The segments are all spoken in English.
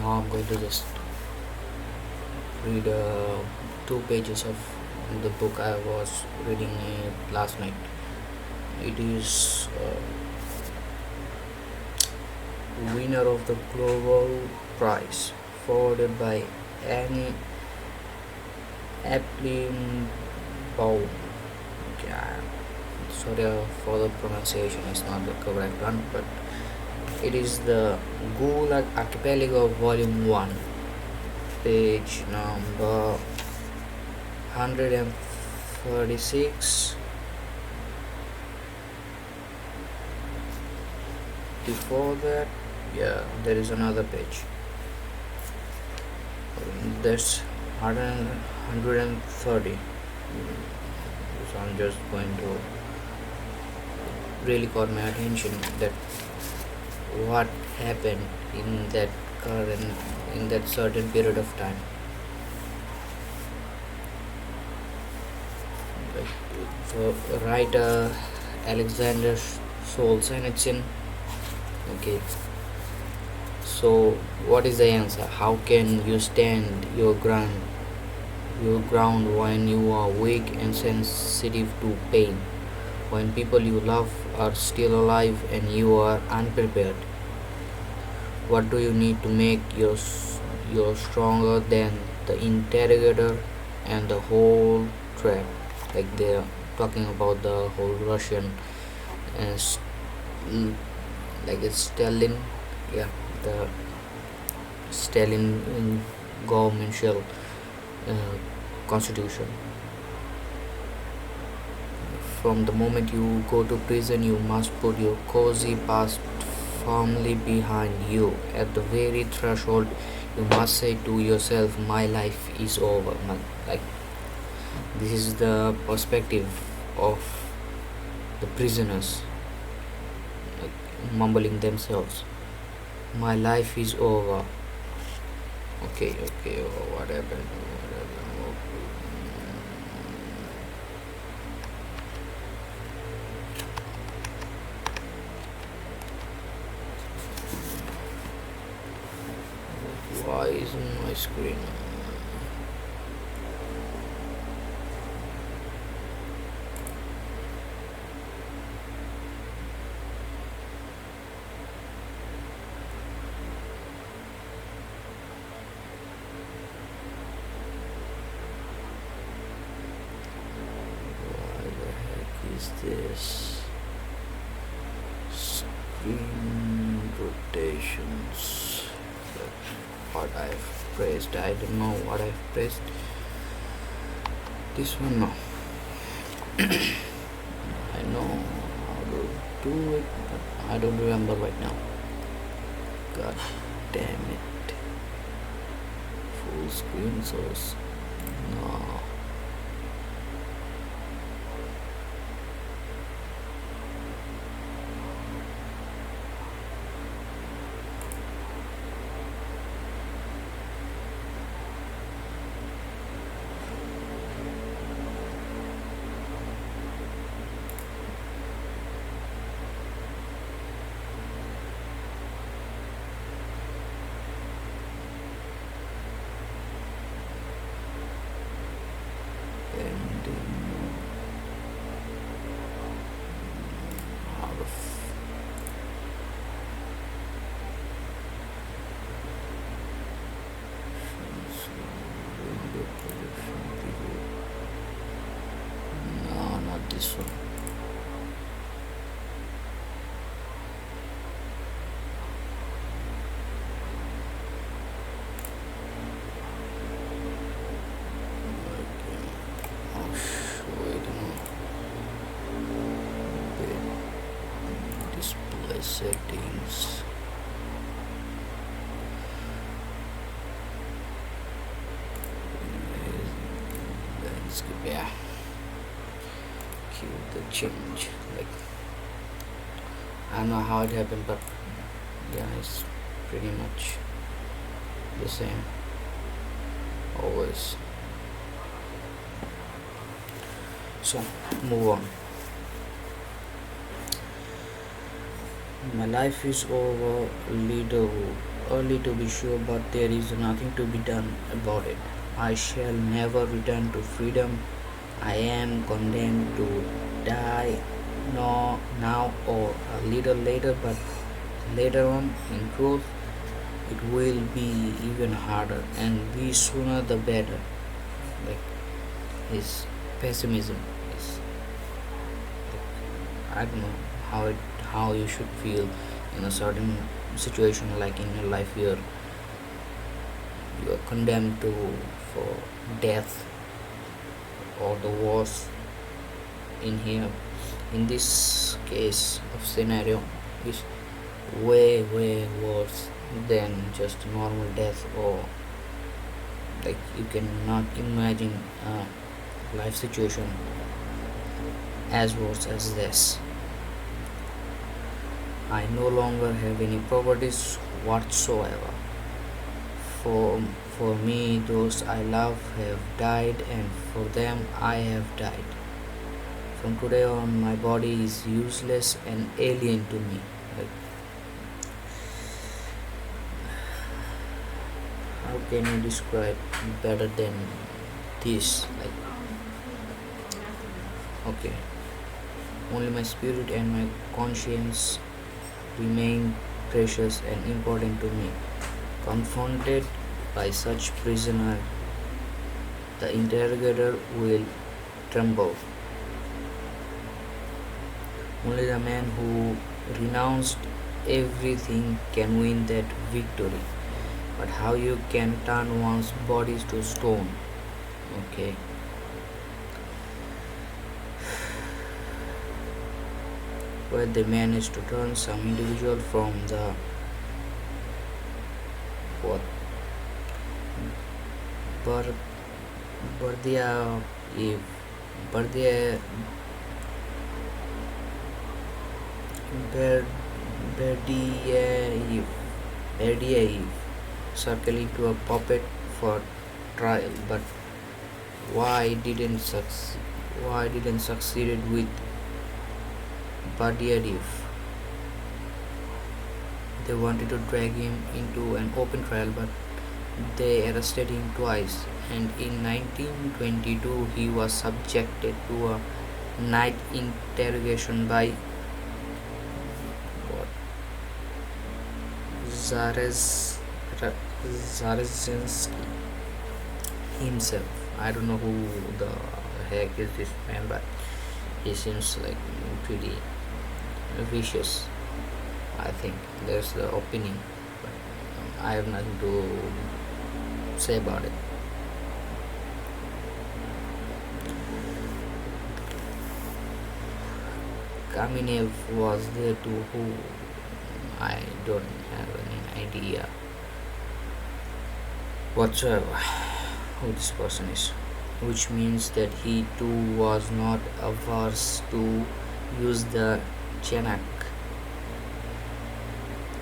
Now I'm going to just read 2 pages of the book I was reading last night. It is winner of the Global Prize, forwarded by Annie Applebaum. Yeah, sorry for the pronunciation, it's not the correct one, but it is the Gulag Archipelago Volume 1, page number 136. Before that, yeah, there is another page. That's 130. So I'm just going to really caught my attention that what happened in that certain period of time. Like for writer Alexander Solzhenitsyn. Okay, so what is the answer? How can you stand your ground when you are weak and sensitive to pain, when people you love are still alive and you are unprepared? What do you need to make you stronger than the interrogator and the whole trap? Like they're talking about the whole Russian and like it's Stalin, yeah, the Stalin government shell constitution. From the moment you go to prison, you must put your cozy past firmly behind you. At the very threshold, you must say to yourself, "My life is over." Like this is the perspective of the prisoners, like mumbling themselves, "My life is over." Okay, what happened? Why isn't my screen? Why the heck is this? Screen rotations. What I've pressed, I don't know what I've pressed. This one, no. I know how to do it, but I don't remember right now. God damn it. Full screen source. No. No, not this one. I'll show it in display settings. Yeah, cue the change. Like I don't know how it happened, but yeah, it's pretty much the same always. So move on. My life is over, leader early to be sure, but there is nothing to be done about it. I shall never return to freedom. I am condemned to die no, now or a little later, but later on in growth it will be even harder and be sooner the better. Like his pessimism is, I don't know how you should feel in a certain situation, like in your life where you are condemned to for death or the worse. In here, in this case of scenario, is way worse than just normal death, or like you cannot imagine a life situation as worse as this. I no longer have any properties whatsoever. For for me, those I love have died, and for them I have died. From today on, my body is useless and alien to me. Like, how can you describe better than this? Like, okay, only my spirit and my conscience remain precious and important to me. Confronted by such prisoner, the interrogator will tremble. Only the man who renounced everything can win that victory. But how you can turn one's bodies to stone? Okay. Where they managed to turn some individual from the what Bar Bardia Eve Bardia Ber- Berdiev Berdiev circle into a puppet for trial, but why didn't succeed? Why didn't succeeded with Berdiev? They wanted to drag him into an open trial, but they arrested him twice, and in 1922 he was subjected to a night interrogation by what Zarez Zarezhinsky himself. I don't know who the heck is this man, but he seems like pretty vicious. I think there's the opinion, but I have nothing to say about it. Kamenev was there too, who I don't have any idea whatsoever who this person is, which means that he too was not averse to use the Chanak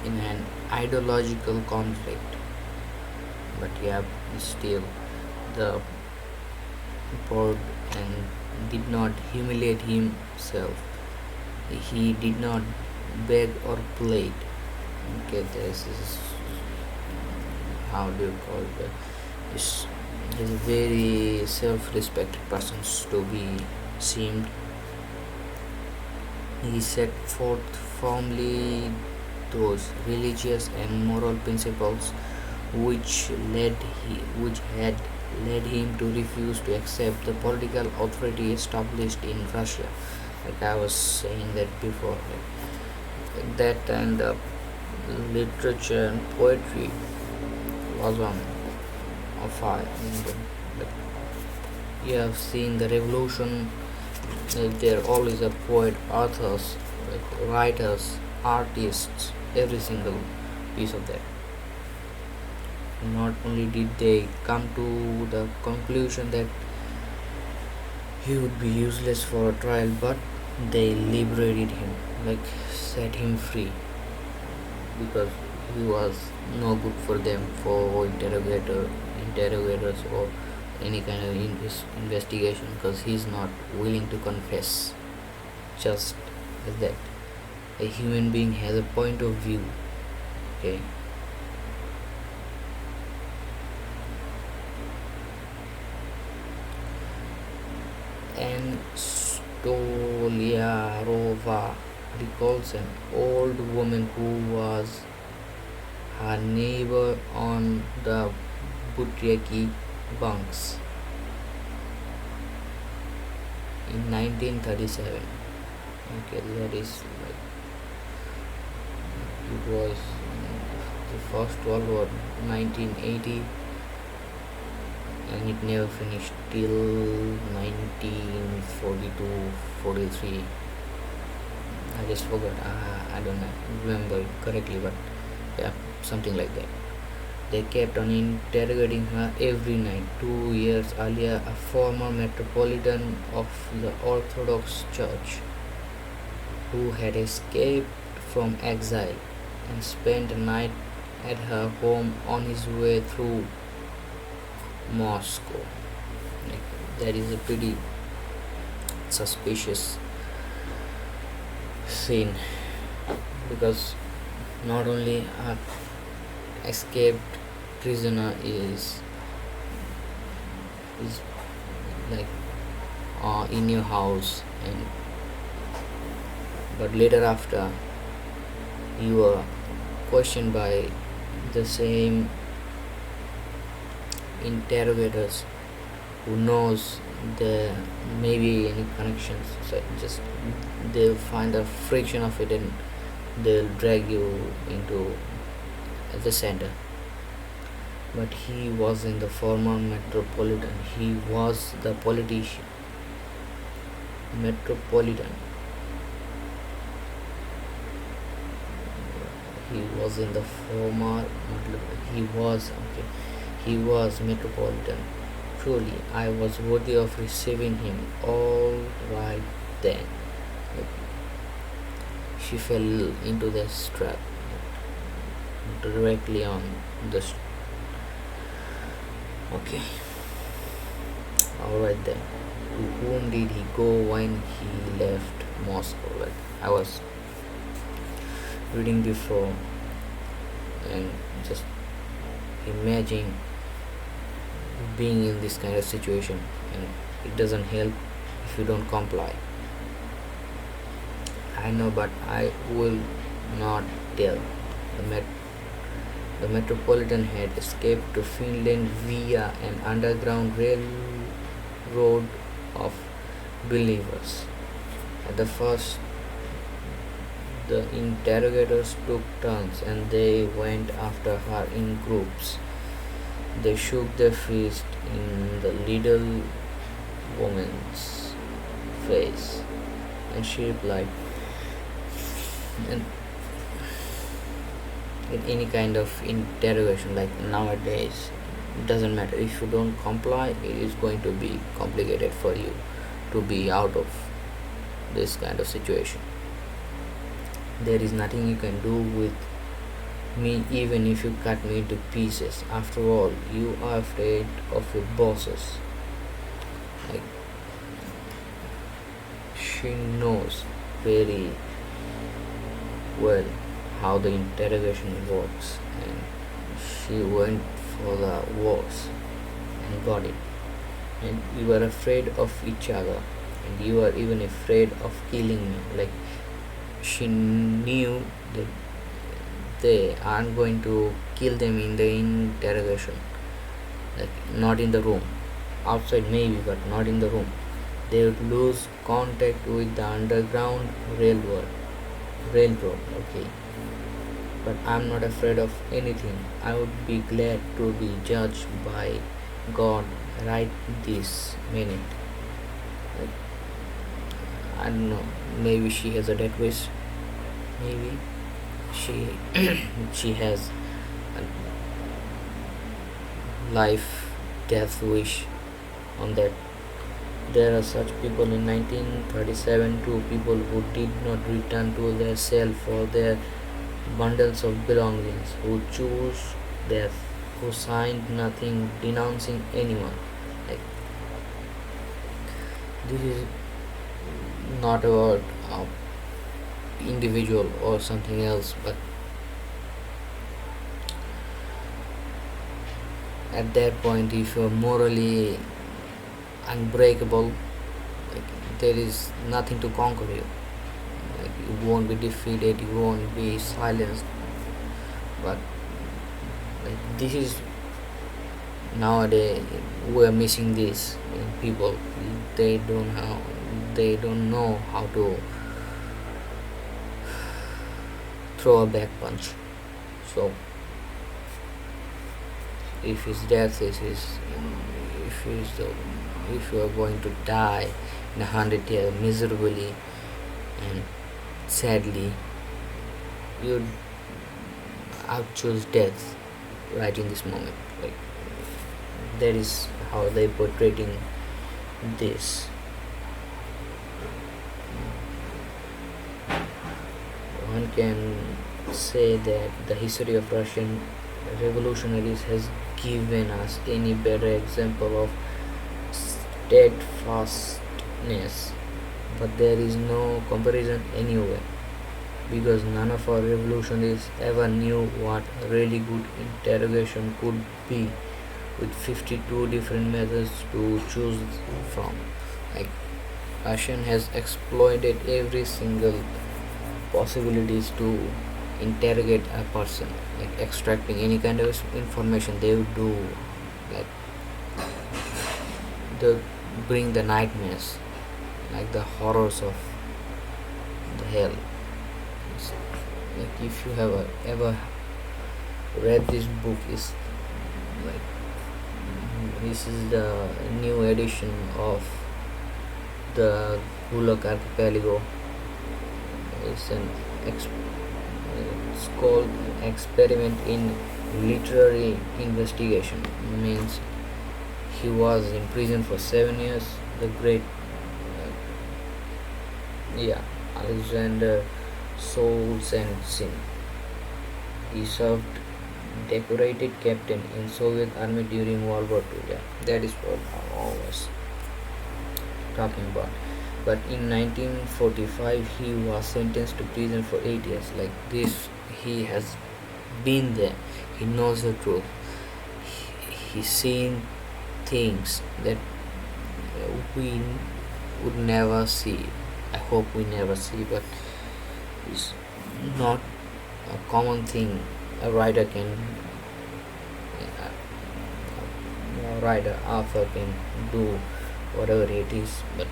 in an ideological conflict. But yeah, still the board and did not humiliate himself. He did not beg or plead. Okay, this is how do you call it? Is is a very self-respected person to be seemed. He set forth firmly those religious and moral principles which which had led him to refuse to accept the political authority established in Russia. Like I was saying that before, like that and the literature and poetry was on fire. Like, you have seen the revolution. There always a poet, authors, like writers, artists, every single piece of that. Not only did they come to the conclusion that he would be useless for a trial, but they liberated him, like set him free, because he was no good for them for interrogators or any kind of investigation, because he's not willing to confess. Just as that, a human being has a point of view. Okay, Stolyarova recalls an old woman who was her neighbor on the Butyaki bunks in 1937. Okay, that is like it was the First World War 1980, and it never finished till 1942-43. I just forgot. I don't remember correctly, but yeah, something like that. They kept on interrogating her every night. 2 years earlier, a former metropolitan of the Orthodox Church who had escaped from exile and spent a night at her home on his way through Moscow. Like, that is a pretty suspicious scene, because not only a escaped prisoner is like in your house, and but later after you are questioned by the same interrogators who knows there may be any connections, so just they'll find a friction of it and they'll drag you into the center. But he was in the former metropolitan, he was the politician metropolitan, he was in the former he was metropolitan. Truly, I was worthy of receiving him. All right then. She fell into this trap directly on this. Okay. All right then. To whom did he go when he left Moscow? Like I was reading before and just imagine being in this kind of situation, and it doesn't help if you don't comply. I know, but I will not tell. The metropolitan had escaped to Finland via an underground railroad of believers. At the first, the interrogators took turns and they went after her in groups. They shook their fist in the little woman's face, and she replied, and in any kind of interrogation like nowadays, it doesn't matter if you don't comply, it is going to be complicated for you to be out of this kind of situation. There is nothing you can do with me even if you cut me into pieces. After all, you are afraid of your bosses. Like, she knows very well how the interrogation works, and she went for the worst and got it. And you are afraid of each other, and you are even afraid of killing me. Like, she knew that they aren't going to kill them in the interrogation, like not in the room, outside maybe, but not in the room. They would lose contact with the underground railroad. Okay, but I'm not afraid of anything. I would be glad to be judged by God right this minute. Like, I don't know, maybe she has a death wish, maybe she she has a life death wish on that. There are such people in 1937 too, people who did not return to their cell for their bundles of belongings, who chose death, who signed nothing denouncing anyone. Like, this is not about individual or something else, but at that point, if you're morally unbreakable, like, there is nothing to conquer you. Like, you won't be defeated, you won't be silenced. But like, this is nowadays we are missing this in people. They don't know how to throw a back punch. So if his death is if he's the, if you are going to die in 100 years miserably and sadly, you have choose death right in this moment. Like, that is how they portraying this. One can say that the history of Russian revolutionaries has given us any better example of steadfastness, but there is no comparison anywhere, because none of our revolutionaries ever knew what really good interrogation could be, with 52 different methods to choose from. Like, Russian has exploited every single possibilities to interrogate a person, like extracting any kind of information they would do. Like, they bring the nightmares, like the horrors of the hell. It's like, if you have ever read this book, is like, this is the new edition of the Gulag Archipelago. It's an it's called experiment in literary investigation. Means he was in prison for 7 years. The great Alexander SOLZHENITSYN. He served decorated captain in Soviet army during World War II. Yeah, that is what I was talking about. But in 1945 he was sentenced to prison for 8 years. Like this, he has been there. He knows the truth. He's seen things that we would never see. I hope we never see, but it's not a common thing a writer can a writer author can do whatever it is. But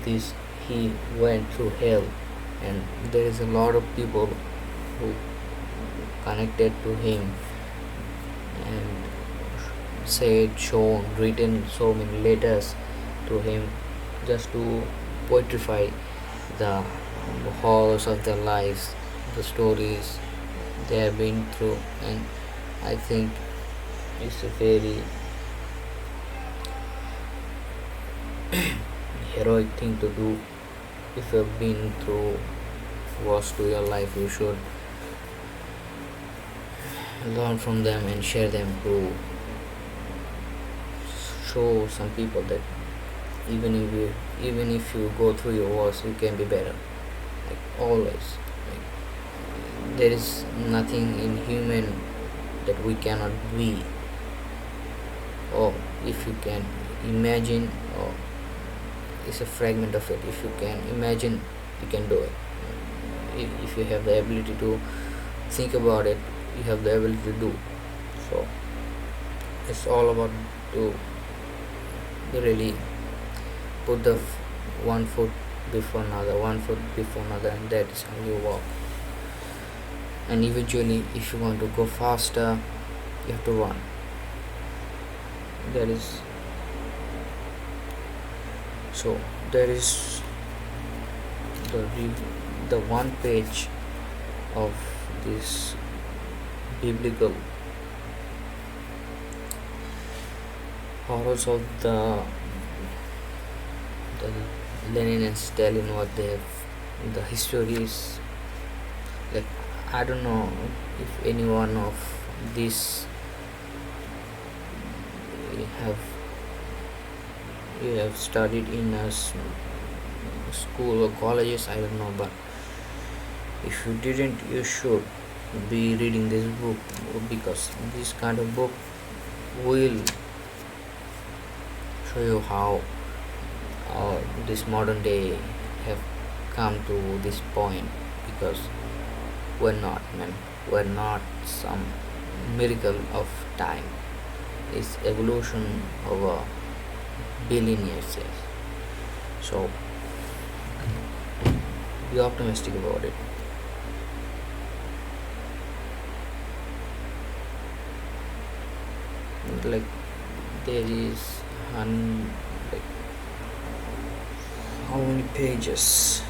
this, he went through hell, and there is a lot of people who connected to him and said, shown, written so many letters to him just to poetrify the horrors of their lives, the stories they have been through. And I think it's a very heroic thing to do. If you've been through wars to your life, you should learn from them and share them to show some people that even if you go through your wars, you can be better. Like, always. Like, there is nothing in human that we cannot be, or if you can imagine, or it's a fragment of it. If you can imagine, you can do it. If you have the ability to think about it, you have the ability to do. So it's all about to really put the one foot before another, and that is how you walk. And eventually, if you want to go faster, you have to run. That is so. There is the one page of this biblical horrors of the Lenin and Stalin, what they have, the history is like, I don't know if any one of these have you have studied in a school or colleges, I don't know, but if you didn't, you should be reading this book, because this kind of book will show you how or this modern day have come to this point, because we're not, man. We're not some miracle of time. It's evolution of a billion years. Yes. So be optimistic about it. Like there is like how many pages?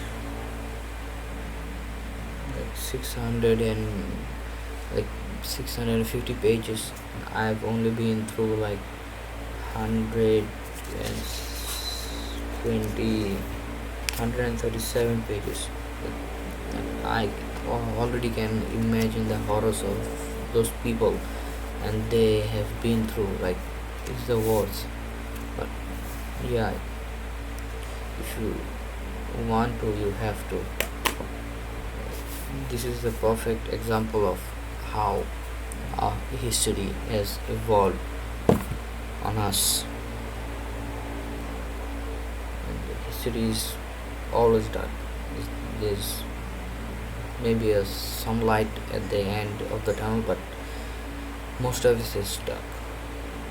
Like 600 and like 650 pages. I've only been through like 137 pages. I already can imagine the horrors of those people, and they have been through, like, it's the worst. But yeah, if you want to, you have to. This is the perfect example of how our history has evolved on us. And history is always dark. There's maybe a sunlight at the end of the tunnel, but most of it is dark.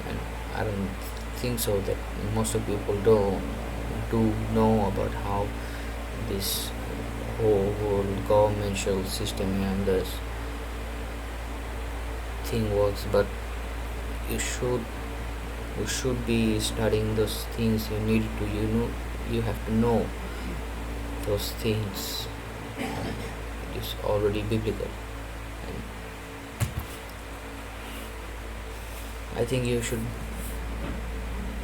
And I don't think so that most of people do know about how this whole governmental system and this thing works. But you should be studying those things. You need to, you have to know those things. It is already biblical, and I think you should,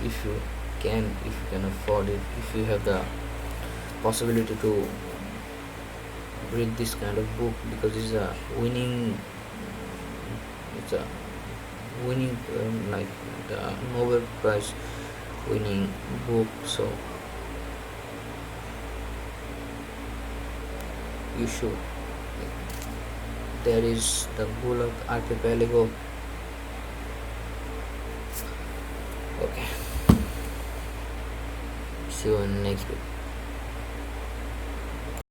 if you can afford it, if you have the possibility to read this kind of book, because it's a winning like the Nobel Prize winning book. So you should. There is the Gulag Archipelago. Okay, see you in the next video.